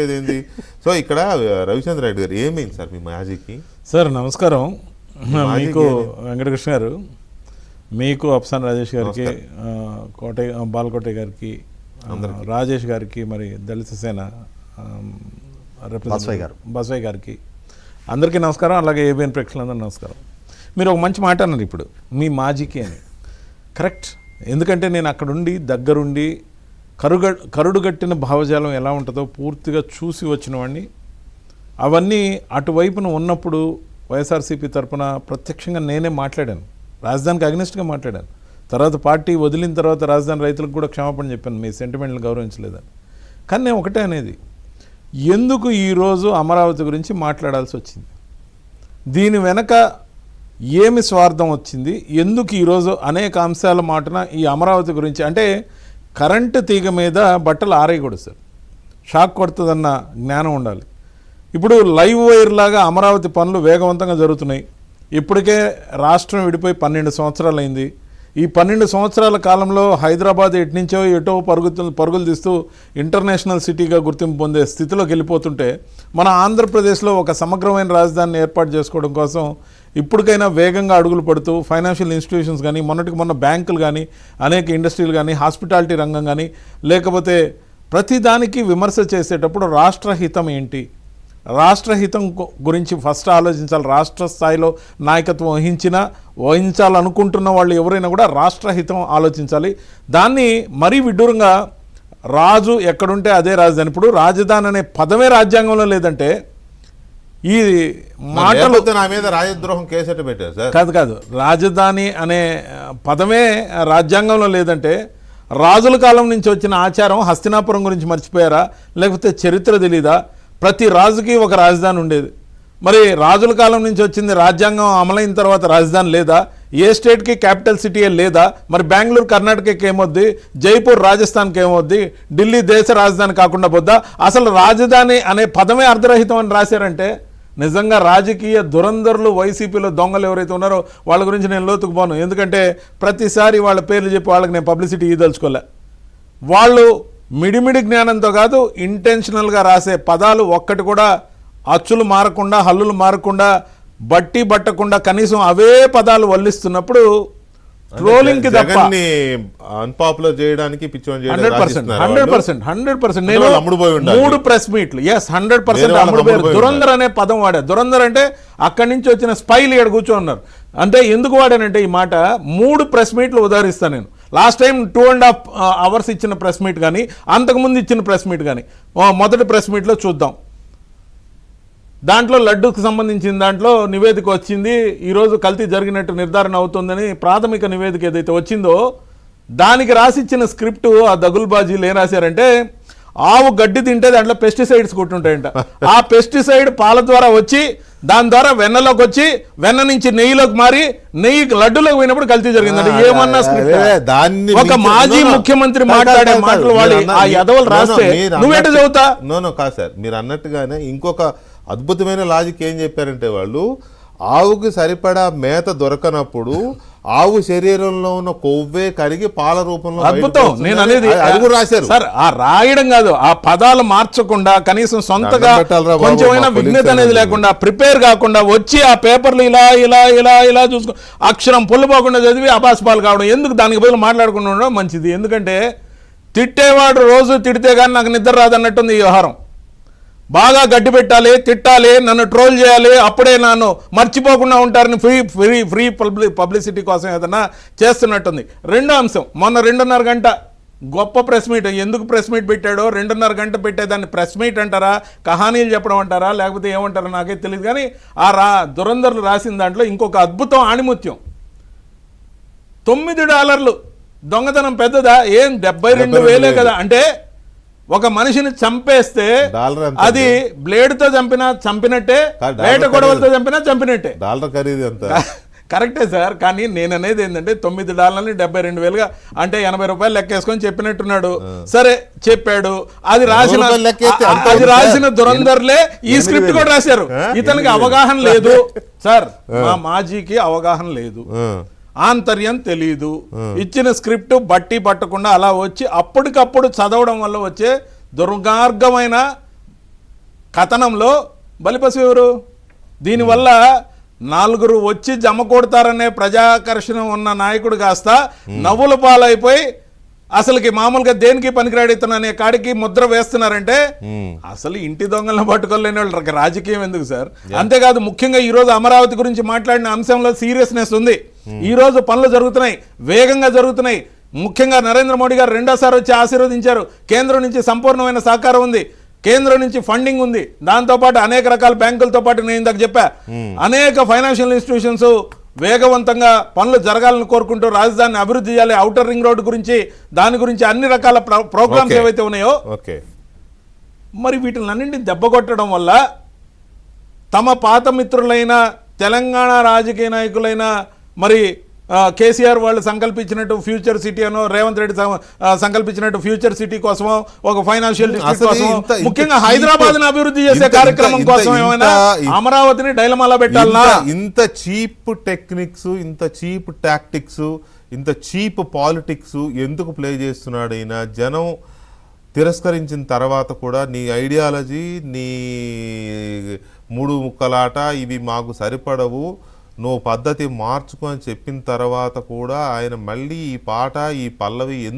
ఏంది. సో ఇక్కడ రవిచంద్ర రెడ్డి గారు ఏమైంది సార్ మీ మ్యాజిక్కి? సార్ నమస్కారం. మీకు వెంకటకృష్ణ గారు, మీకు అప్సాన్ రాజేష్ గారికి, బాలకోట గారికి, రాజేష్ గారికి, మరి దళిత సేన బసవయ్య గారికి అందరికీ నమస్కారం. అలాగే ఏబిఎన్ ప్రేక్షకులందరూ నమస్కారం. మీరు ఒక మంచి మాట అన్నారు ఇప్పుడు, మీ మాజికి అని. కరెక్ట్. ఎందుకంటే నేను అక్కడుండి దగ్గరుండి కరుడుగట్టిన భావజాలం ఎలా ఉంటుందో పూర్తిగా చూసి వచ్చిన వాడిని. అవన్నీ అటువైపున ఉన్నప్పుడు వైఎస్ఆర్సీపీ తరఫున ప్రత్యక్షంగా నేనే మాట్లాడాను, రాజధానికి అగ్నిస్ట్గా మాట్లాడాను. తర్వాత పార్టీ వదిలిన తర్వాత రాజధాని రైతులకు కూడా క్షమాపణ చెప్పాను, మీ సెంటిమెంట్లు గౌరవించలేదని. కానీ నేను ఒకటే అనేది, ఎందుకు ఈరోజు అమరావతి గురించి మాట్లాడాల్సి వచ్చింది, దీని వెనక ఏమి స్వార్థం వచ్చింది, ఎందుకు ఈరోజు అనేక అంశాల మాటన ఈ అమరావతి గురించి అంటే కరెంటు తీగ మీద బట్టలు ఆరేయకూడదు సార్, షాక్ కొడుతుందన్న జ్ఞానం ఉండాలి. ఇప్పుడు లైవ్ వైర్ లాగా అమరావతి పనులు వేగవంతంగా జరుగుతున్నాయి. ఇప్పటికే రాష్ట్రం విడిపోయి 12 సంవత్సరాలు అయింది. ఈ 12 సంవత్సరాల కాలంలో హైదరాబాద్ ఎటునుంచో ఎటో పరుగులు తీస్తూ ఇంటర్నేషనల్ సిటీగా గుర్తింపు పొందే స్థితిలోకి వెళ్ళిపోతుంటే, మన ఆంధ్రప్రదేశ్లో ఒక సమగ్రమైన రాజధానిని ఏర్పాటు చేసుకోవడం కోసం ఇప్పటికైనా వేగంగా అడుగులు పడుతూ ఫైనాన్షియల్ ఇన్స్టిట్యూషన్స్ కానీ, మొన్న బ్యాంకులు కానీ, అనేక ఇండస్ట్రీలు కానీ, హాస్పిటాలిటీ రంగం కానీ, లేకపోతే ప్రతిదానికి విమర్శ చేసేటప్పుడు రాష్ట్రహితం ఏంటి, రాష్ట్రహితం గురించి ఫస్ట్ ఆలోచించాలి. రాష్ట్ర స్థాయిలో నాయకత్వం వహించాలనుకుంటున్న వాళ్ళు ఎవరైనా కూడా రాష్ట్రహితం ఆలోచించాలి. దాన్ని మరీ విడ్డూరంగా రాజు ఎక్కడుంటే అదే రాజధాని. ఇప్పుడు రాజధాని అనే పదమే రాజ్యాంగంలో లేదంటే ఈ మాటలు నా మీద రాజద్రోహం కేసు పెట్టారు సార్. కాదు, రాజధాని అనే పదమే రాజ్యాంగంలో లేదంటే రాజుల కాలం నుంచి వచ్చిన ఆచారం హస్తినాపురం గురించి మర్చిపోయారా, లేకపోతే చరిత్ర తెలీదా? ప్రతి రాజుకి ఒక రాజధాని ఉండేది. మరి రాజుల కాలం నుంచి వచ్చింది, రాజ్యాంగం అమలైన తర్వాత రాజధాని లేదా? ఏ స్టేట్కి క్యాపిటల్ సిటీయే లేదా? మరి బెంగళూరు కర్ణాటకకి ఏమొద్ది, జైపూర్ రాజస్థాన్కి ఏమొద్ది, ఢిల్లీ దేశ రాజధాని కాకుండా పోద్దా? అసలు రాజధాని అనే పదమే అర్ధరహితం అని రాశారంటే నిజంగా రాజకీయ దురంధరులు, వైసీపీలో దొంగలు ఎవరైతే ఉన్నారో వాళ్ళ గురించి నేను లోతుకు పోను. ఎందుకంటే ప్రతిసారి వాళ్ళ పేర్లు చెప్పి వాళ్ళకి నేను పబ్లిసిటీ ఇదలుచుకోలే. వాళ్ళు మిడిమిడి జ్ఞానంతో కాదు, ఇంటెన్షనల్గా రాసే పదాలు ఒక్కటి కూడా అచ్చులు మారకుండా, హల్లులు మారకుండా, బట్టి పట్టకుండా కనీసం అవే పదాలు వల్లిస్తున్నప్పుడు ట్రోలింగ్ కి తప్ప అన్పాపులర్ చేయడానికి 100% నేను 3 ప్రెస్ మీట్లు 100% అమ్ముడుపోయారు. దురంధర్ అనే పదం వాడా. దురంధర్ అంటే అక్కడి నుంచి వచ్చిన స్పైలు ఇక్కడ కూర్చోన్నారు. అంటే ఎందుకు వాడానంటే ఈ మాట 3 ప్రెస్ మీట్లు ఉదాహరిస్తాను నేను. లాస్ట్ టైం 2.5 అవర్స్ ఇచ్చిన ప్రెస్ మీట్ కానీ, అంతకుముందు ఇచ్చిన ప్రెస్ మీట్ కానీ, మొదటి ప్రెస్ మీట్లో చూద్దాం. దాంట్లో లడ్డూకి సంబంధించిన దాంట్లో నివేదిక వచ్చింది, ఈరోజు కల్తీ జరిగినట్టు నిర్ధారణ అవుతుందని ప్రాథమిక నివేదిక ఏదైతే వచ్చిందో దానికి రాసిచ్చిన స్క్రిప్టు ఆ దగుల్బాజీలు ఏం రాశారంటే, ఆవు గడ్డి తింటే దాంట్లో పెస్టిసైడ్స్ కొట్టుంటాయంట. ఆ పెస్టిసైడ్ పాల ద్వారా వచ్చి దాని ద్వారా వెన్నలోకి వచ్చి వెన్న నుంచి నెయ్యిలోకి మారి నెయ్యి లడ్డులోకి పోయినప్పుడు కల్తీ జరిగిందండి. ఏమన్నా స్క్రిప్ట్? ఒక మాజీ ముఖ్యమంత్రి మాట్లాడే మాటలు వాళ్ళు ఆ యదవలు రాస్తే నువ్వేంటి చదువుతా? నో కాదు సార్, మీరు అన్నట్టుగానే ఇంకొక అద్భుతమైన లాజిక్ ఏం చెప్పారంటే, వాళ్ళు ఆవుకి సరిపడా మేత దొరకనప్పుడు ఆవు శరీరంలో ఉన్న కొవ్వే కరిగి పాల రూపంలో. అద్భుతం. నేను అనేది అడుగు రాశారు సార్. ఆ రాయడం కాదు, ఆ పదాలు మార్చకుండా కనీసం సొంతగా కొంచెమైనా విఘ్నత అనేది లేకుండా, ప్రిపేర్ కాకుండా వచ్చి ఆ పేపర్లు ఇలా ఇలా ఇలా ఇలా చూసుకో అక్షరం పొల్లుపోకుండా చదివి అపాస్పాలు కావడం ఎందుకు? దానికి బదులు మాట్లాడుకుంటూ ఉండడం మంచిది. ఎందుకంటే తిట్టేవాడు రోజు తిడితే కానీ నాకు నిద్ర రాదన్నట్టుంది ఈ వ్యవహారం. బాగా గడ్డి పెట్టాలి, తిట్టాలి, నన్ను ట్రోల్ చేయాలి, అప్పుడే నన్ను మర్చిపోకుండా ఉంటారని ఫ్రీ పబ్లిసిటీ కోసం ఏదన్నా చేస్తున్నట్టుంది. రెండో అంశం, మొన్న 2.5 గంట గొప్ప ప్రెస్ మీట్. ఎందుకు ప్రెస్ మీట్ పెట్టాడో, 2.5 గంట పెట్టేదాన్ని ప్రెస్ మీట్ అంటారా, కహానీలు చెప్పడం అంటారా, లేకపోతే ఏమంటారో నాకైతే తెలియదు. కానీ ఆ దురంధరులు రాసిన దాంట్లో ఇంకొక అద్భుతం ఆణిముత్యం, $9 దొంగతనం పెద్దదా? ఏం 72,000 కదా. అంటే ఒక మనిషిని చంపేస్తే అది బ్లేడ్తో చంపినట్టే, వేట గొడవలతో చంపినట్టే. డాలర్ ఖరీదు ఎంత? కరెక్టే సార్. కానీ నేను అనేది ఏంటంటే $9ని 72,000గా అంటే ₹80 లెక్కేసుకొని చెప్పినట్టున్నాడు. సరే చెప్పాడు, అది రాసిన దురంధర్లే ఈ స్క్రిప్ట్ కూడా రాశారు. ఇతనికి అవగాహన లేదు సార్, మా మాజీకి అవగాహన లేదు, ఆంతర్యం తెలీదు. ఇచ్చిన స్క్రిప్ట్ బట్టి పట్టకుండా అలా వచ్చి అప్పటికప్పుడు చదవడం వల్ల వచ్చే దుర్మార్గమైన కథనంలో బలిపశు ఎవరు? దీనివల్ల నలుగురు వచ్చి జమ కొడతారనే ప్రజాకర్షణ ఉన్న నాయకుడు కాస్త నవ్వుల పాలైపోయి అసలుకి మామూలుగా దేనికి పనికిరాడితననే కాడికి ముద్ర వేస్తున్నారంటే అసలు ఇంటి దొంగలను పట్టుకోలేని వాళ్ళకి రాజకీయం ఎందుకు సార్? అంతేకాదు ముఖ్యంగా ఈ రోజు అమరావతి గురించి మాట్లాడిన అంశంలో సీరియస్నెస్ ఉంది. ఈ రోజు పనులు జరుగుతున్నాయి, వేగంగా జరుగుతున్నాయి. ముఖ్యంగా నరేంద్ర మోడీ గారు రెండోసారి వచ్చి ఆశీర్వదించారు. కేంద్రం నుంచి సంపూర్ణమైన సహకారం ఉంది, కేంద్రం నుంచి ఫండింగ్ ఉంది. దాంతోపాటు అనేక రకాల బ్యాంకులతో పాటు నేను ఇందాక చెప్పా అనేక ఫైనాన్షియల్ ఇన్స్టిట్యూషన్స్ వేగవంతంగా పనులు జరగాలని కోరుకుంటూ రాజధానిని అభివృద్ధి చేయాలి. ఔటర్ రింగ్ రోడ్డు గురించి దాని గురించి అన్ని రకాల ప్రోగ్రామ్స్ ఏవైతే ఉన్నాయో మరి వీటిని దెబ్బ కొట్టడం వల్ల తమ పాత మిత్రులైన తెలంగాణ రాజకీయ నాయకులైన మరి కేసీఆర్ వాళ్ళు సంకల్పించినట్టు ఫ్యూచర్ సిటీ అనో రేవంత్ రెడ్డి సంకల్పించినట్టు ఫ్యూచర్ సిటీ కోసమో ఒక ఫైనాన్షియల్ డిస్ట్రిక్ట్ కోసం ముఖ్యంగా హైదరాబాద్ అభివృద్ధి చేసే కార్యక్రమం కోసం ఏమైనా అమరావతిని డైలమాలో పెట్టాలనా? ఇంత చీప్ టెక్నిక్స్, ఇంత చీప్ టాక్టిక్స్, ఇంత చీప్ పాలిటిక్స్ ఎందుకు ప్లే చేస్తున్నాడు ఈయన? జనం తిరస్కరించిన తర్వాత కూడా నీ ఐడియాలజీ, నీ మూడు ముక్కలాట ఇవి మాకు సరిపడవు, నువ్వు పద్ధతి మార్చుకో అని చెప్పిన తర్వాత కూడా ఆయన మళ్ళీ ఈ పాట, ఈ పల్లవి